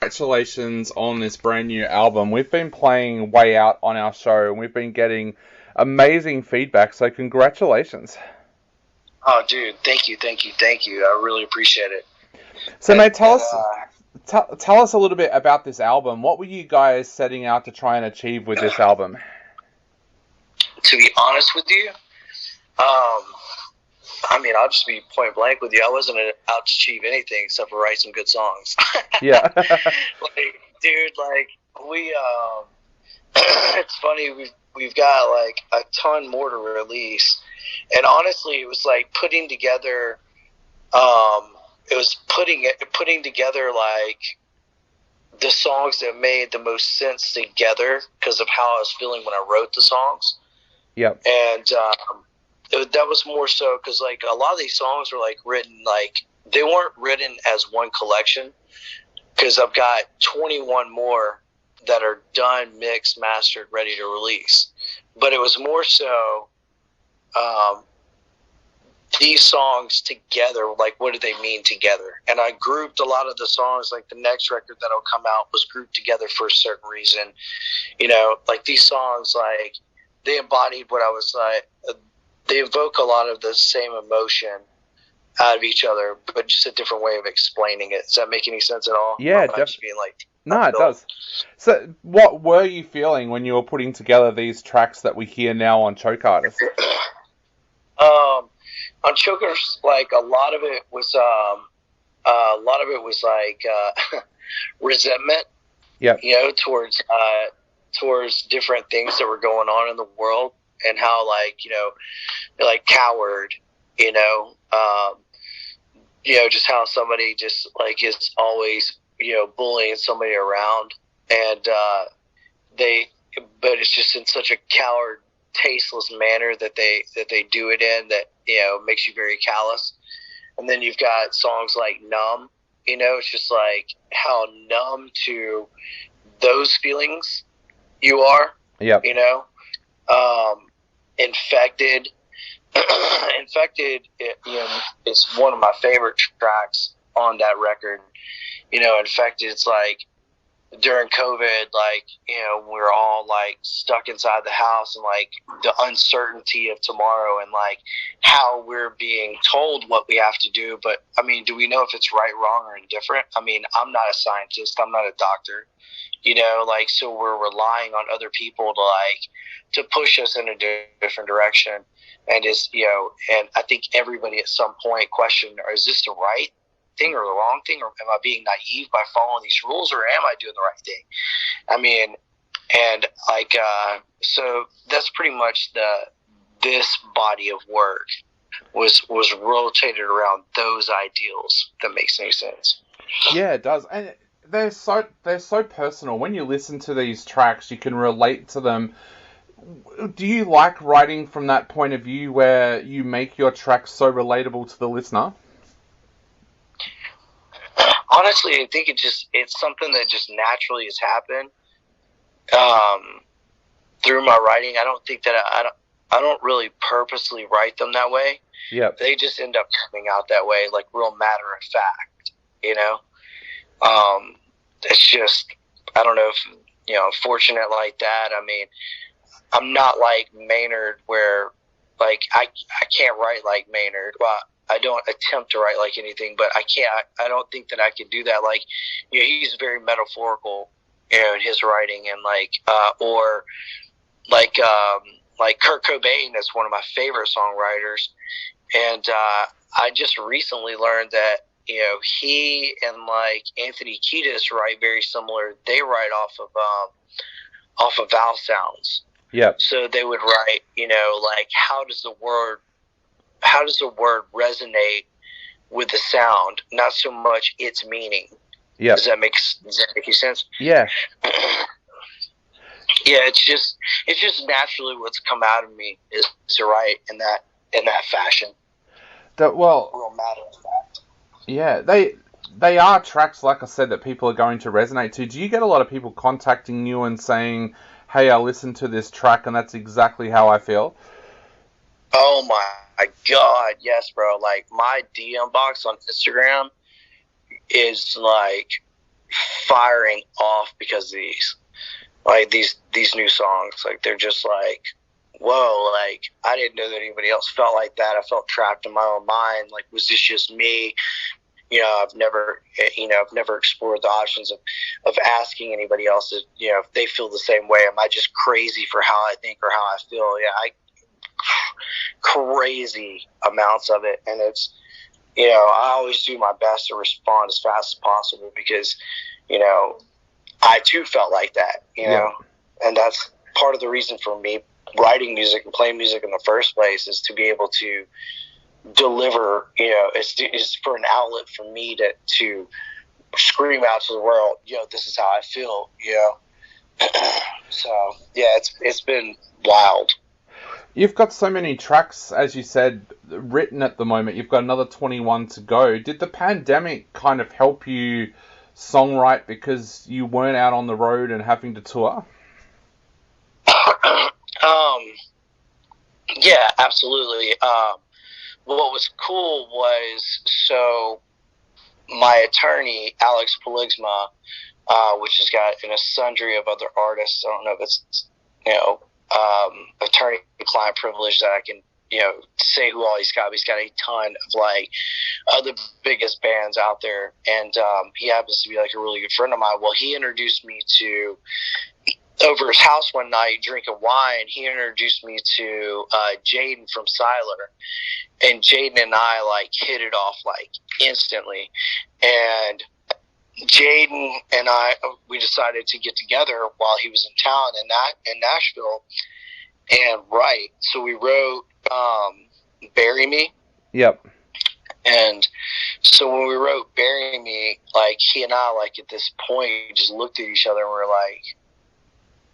congratulations on this brand new album. We've been playing Way Out on our show, and we've been getting amazing feedback, so congratulations. Oh, dude, thank you. I really appreciate it. So, mate, tell us a little bit about this album. What were you guys setting out to try and achieve with this album? To be honest with you, I'll just be point blank with you. I wasn't out to achieve anything except for write some good songs. Yeah. We, it's funny, we've got, like, a ton more to release. And honestly, it was, like, putting together, like, the songs that made the most sense together because of how I was feeling when I wrote the songs. Yep. And, that was more so because, like, a lot of these songs were, like, written, like, they weren't written as one collection because I've got 21 more that are done, mixed, mastered, ready to release. But it was more so these songs together, like, what do they mean together? And I grouped a lot of the songs, like the next record that'll come out was grouped together for a certain reason. You know, like, these songs, like, they embodied what I was like. They evoke a lot of the same emotion out of each other, but just a different way of explaining it. Does that make any sense at all? Yeah, definitely. No, it does. So, what were you feeling when you were putting together these tracks that we hear now on Choke Artist? On Chokers, like, a lot of it was like resentment. Yeah. You know, towards different things that were going on in the world. And how, like, you know, like, coward, you know, just how somebody just, like, is always, you know, bullying somebody around, and but it's just in such a coward, tasteless manner that they do it in that, you know, makes you very callous. And then you've got songs like Numb, you know, it's just like how numb to those feelings you are, yeah, you know. Infected, you know, it's one of my favorite tracks on that record. You know, Infected, it's like during COVID, like, you know, we're all, like, stuck inside the house, and, like, the uncertainty of tomorrow, and, like, how we're being told what we have to do. But, I mean, do we know if it's right, wrong, or indifferent? I mean, I'm not a scientist. I'm not a doctor. You know, like, so we're relying on other people to push us in a different direction. And you know, and I think everybody at some point questioned, is this the right thing or the wrong thing? Or am I being naive by following these rules, or am I doing the right thing? I mean, and, like, so that's pretty much this body of work was rotated around those ideals. If that makes any sense. Yeah, it does. And they're so personal. When you listen to these tracks, you can relate to them. Do you like writing from that point of view where you make your tracks so relatable to the listener? Honestly, I think it's something that just naturally has happened through my writing. I don't think that I don't really purposely write them that way. Yeah, they just end up coming out that way, like, real matter of fact. You know. It's just, I don't know if, you know, fortunate like that. I mean, I'm not like Maynard where, like, I can't write like Maynard. Well, I don't attempt to write like anything, but I don't think that I could do that. Like, you know, he's very metaphorical, you know, in his writing, and, like, or like Kurt Cobain is one of my favorite songwriters. And, I just recently learned that, you know, he and, like, Anthony Kiedis write very similar. They write off of vowel sounds. Yeah. So they would write, you know, like, how does the word resonate with the sound, not so much its meaning. Yeah. Does that make any sense? Yeah. Yeah, it's just naturally what's come out of me is to write in that fashion. Real matter of fact. Yeah, they are tracks, like I said, that people are going to resonate to. Do you get a lot of people contacting you and saying, hey, I listened to this track and that's exactly how I feel? Oh my God, yes, bro. Like, my DM box on Instagram is, like, firing off because of these, like these new songs. Like they're just like, whoa, like I didn't know that anybody else felt like that. I felt trapped in my own mind. Like, was this just me? I've never explored the options of asking anybody else if they feel the same way. Am I just crazy for how I think or how I feel? Crazy amounts of it. And it's, I always do my best to respond as fast as possible because, I too felt like that, and that's part of the reason for me writing music and playing music in the first place, is to be able to deliver, it's for an outlet for me to scream out to the world, this is how I feel, So yeah, it's been wild. You've got so many tracks, as you said, written at the moment. You've got another 21 to go. Did the pandemic kind of help you songwrite because you weren't out on the road and having to tour? Yeah, absolutely. What was cool was, so my attorney, Alex Poligma, which has got a sundry of other artists. I don't know if it's, attorney-client privilege that I can, say who all he's got. But he's got a ton of, like, other biggest bands out there. And he happens to be, like, a really good friend of mine. Well, he introduced me to, over his house one night, drinking wine, he introduced me to Jaden from Siler. And Jaden and I, like, hit it off, like, instantly. And Jaden and I, we decided to get together while he was in town in Nashville and write. So we wrote Bury Me. Yep. And so when we wrote Bury Me, like, he and I, like, at this point, just looked at each other and we're like,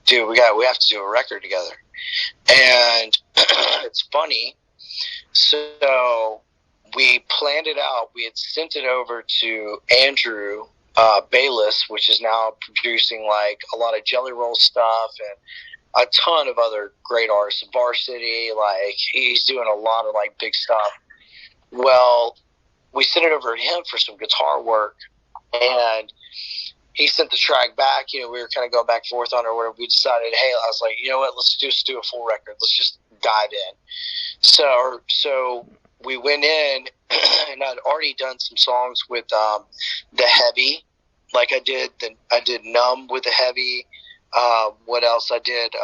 dude, we have to do a record together. And it's funny. So we planned it out. We had sent it over to Andrew Bayless, which is now producing, like, a lot of Jelly Roll stuff and a ton of other great artists. Varsity, like, he's doing a lot of, like, big stuff. Well, we sent it over to him for some guitar work, and he sent the track back. We were kind of going back and forth on it or whatever. We decided, hey, I was like, you know what, let's just do a full record. Let's just dive in. So we went in, and I'd already done some songs with the Heavy. Like I did Numb with the Heavy. What else? I did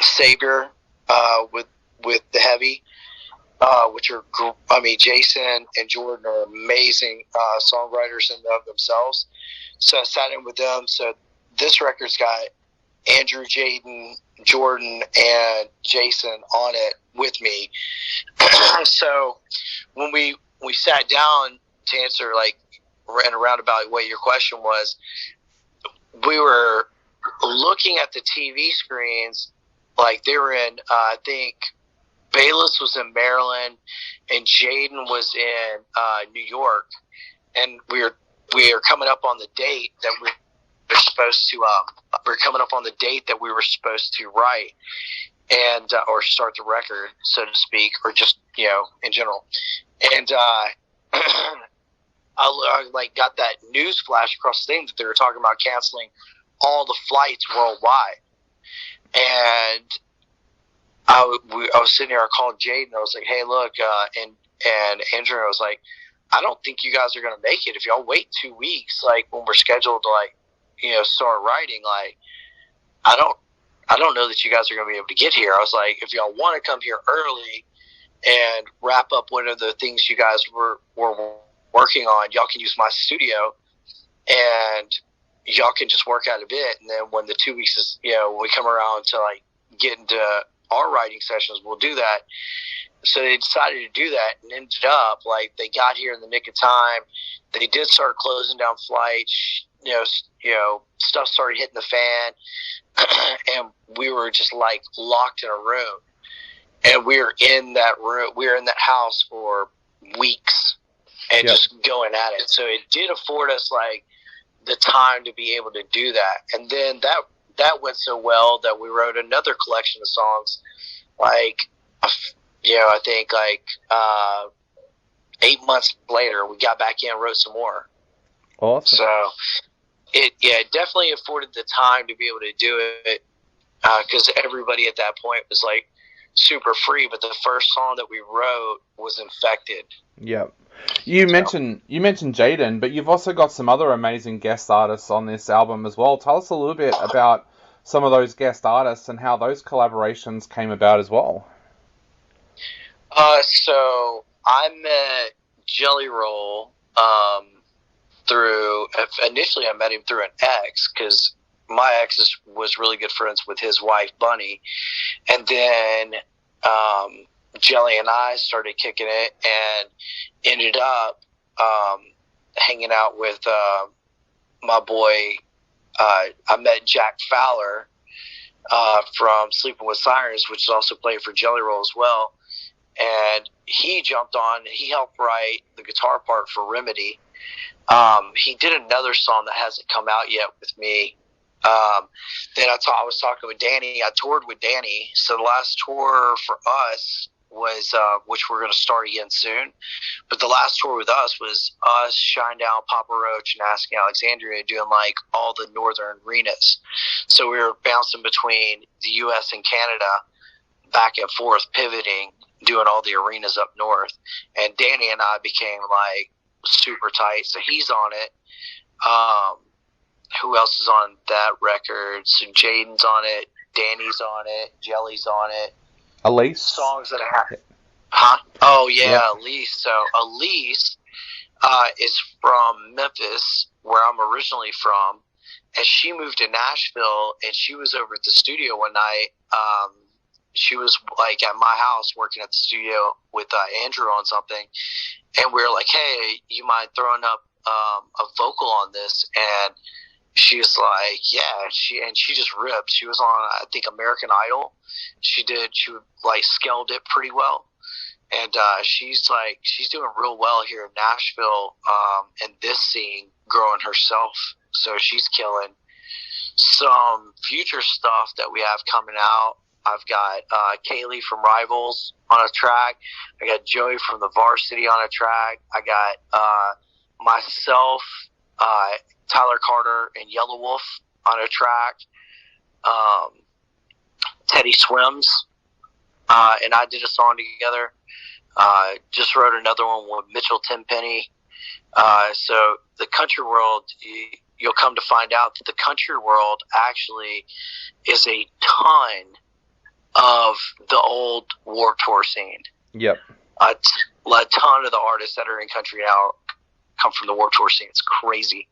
Savior with the Heavy. Which are, Jason and Jordan are amazing songwriters in of themselves. So I sat in with them. So this record's got Andrew, Jaden, Jordan, and Jason on it with me. So when we sat down to answer, like, in a roundabout way your question was, we were looking at the TV screens, like they were in, I think, Bayless was in Maryland and Jaden was in New York, and we were coming up on the date that we were supposed to we were supposed to write and or start the record, so to speak, or just in general. And I like got that news flash across the thing that they were talking about canceling all the flights worldwide. And I was sitting there, I called Jaden, I was like, hey, look, and Andrew, I was like, I don't think you guys are going to make it if y'all wait 2 weeks, like, when we're scheduled to, like, start writing. Like, I don't know that you guys are going to be able to get here. I was like, if y'all want to come here early and wrap up one of the things you guys were working on, y'all can use my studio and y'all can just work out a bit. And then when the 2 weeks is, when we come around to, like, get into our writing sessions, we'll do that. So they decided to do that, and ended up, like, they got here in the nick of time. They did start closing down flights. Stuff started hitting the fan, and we were just, like, locked in a room. And we were in that room. We were in that house for weeks, and just going at it. So it did afford us, like, the time to be able to do that. And then that went so well that we wrote another collection of songs, like, I think, like, 8 months later, we got back in and wrote some more. Awesome. So it definitely afforded the time to be able to do it, because everybody at that point was like super free. But the first song that we wrote was Infected. Yep. You mentioned Jaden, but you've also got some other amazing guest artists on this album as well. Tell us a little bit about some of those guest artists and how those collaborations came about as well. So I met Jelly Roll through, initially I met him through an ex, because my ex was really good friends with his wife Bunny, and then Jelly and I started kicking it and ended up hanging out with my boy. I met Jack Fowler from Sleeping with Sirens, which is also playing for Jelly Roll as well. And he jumped on. He helped write the guitar part for Remedy. He did another song that hasn't come out yet with me. Then I was talking with Danny. I toured with Danny. So the last tour for us was, which we're going to start again soon. But the last tour with us was us, Shinedown, Papa Roach, and Asking Alexandria, doing like all the northern arenas. So we were bouncing between the U.S. and Canada, back and forth, pivoting, doing all the arenas up north. And Danny and I became like super tight. So he's on it. Who else is on that record? So Jaden's on it, Danny's on it, Jelly's on it. Elise? Songs that I have. Huh? Oh, yeah, Elise. So Elise is from Memphis, where I'm originally from. And she moved to Nashville, and she was over at the studio one night. She was like at my house working at the studio with Andrew on something. And we were like, hey, you mind throwing up a vocal on this? And she was like, yeah. She just ripped. She was on, I think, American Idol. She like scaled it pretty well. And she's doing real well here in Nashville, and this scene, growing herself. So she's killing. Some future stuff that we have coming out. I've got Kaylee from Rivals on a track. I got Joey from the Varsity on a track. I got myself, Tyler Carter, and Yellow Wolf on a track. Teddy Swims and I did a song together. Just wrote another one with Mitchell Tenpenny. So the country world, you'll come to find out that the country world actually is a ton of the old Warped Tour scene. Yep. A ton of the artists that are in country now come from the Warped Tour scene. It's crazy.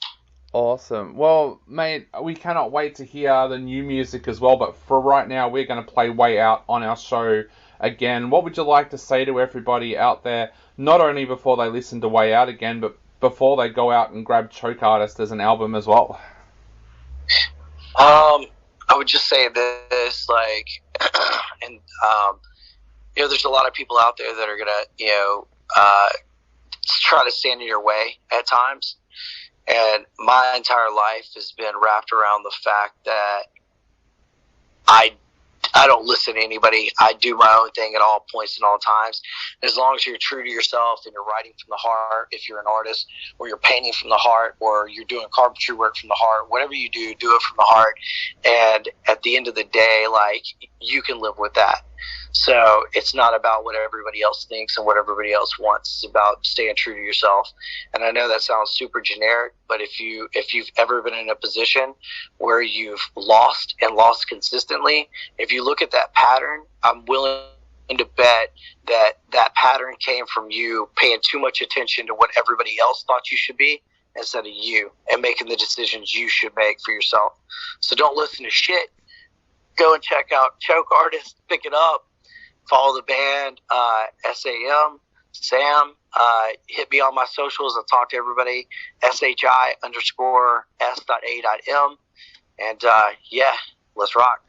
Awesome. Well, mate, we cannot wait to hear the new music as well, but for right now, we're going to play Way Out on our show again. What would you like to say to everybody out there, not only before they listen to Way Out again, but before they go out and grab Choke Artist as an album as well? I would just say this, like, and, there's a lot of people out there that are going to, try to stand in your way at times. And my entire life has been wrapped around the fact that I don't listen to anybody. I do my own thing at all points and all times. As long as you're true to yourself and you're writing from the heart, if you're an artist, or you're painting from the heart, or you're doing carpentry work from the heart, whatever you do it from the heart. And at the end of the day, like, you can live with that. So it's not about what everybody else thinks and what everybody else wants. It's about staying true to yourself. And I know that sounds super generic, but if you've ever been in a position where you've lost and lost consistently, if you look at that pattern, I'm willing to bet that pattern came from you paying too much attention to what everybody else thought you should be instead of you, and making the decisions you should make for yourself. So don't listen to shit. Go and check out Choke Artist, pick it up. Follow the band, S.A.M, S.A.M. Hit me on my socials. I'll talk to everybody. SHI_S.A.M. And, let's rock.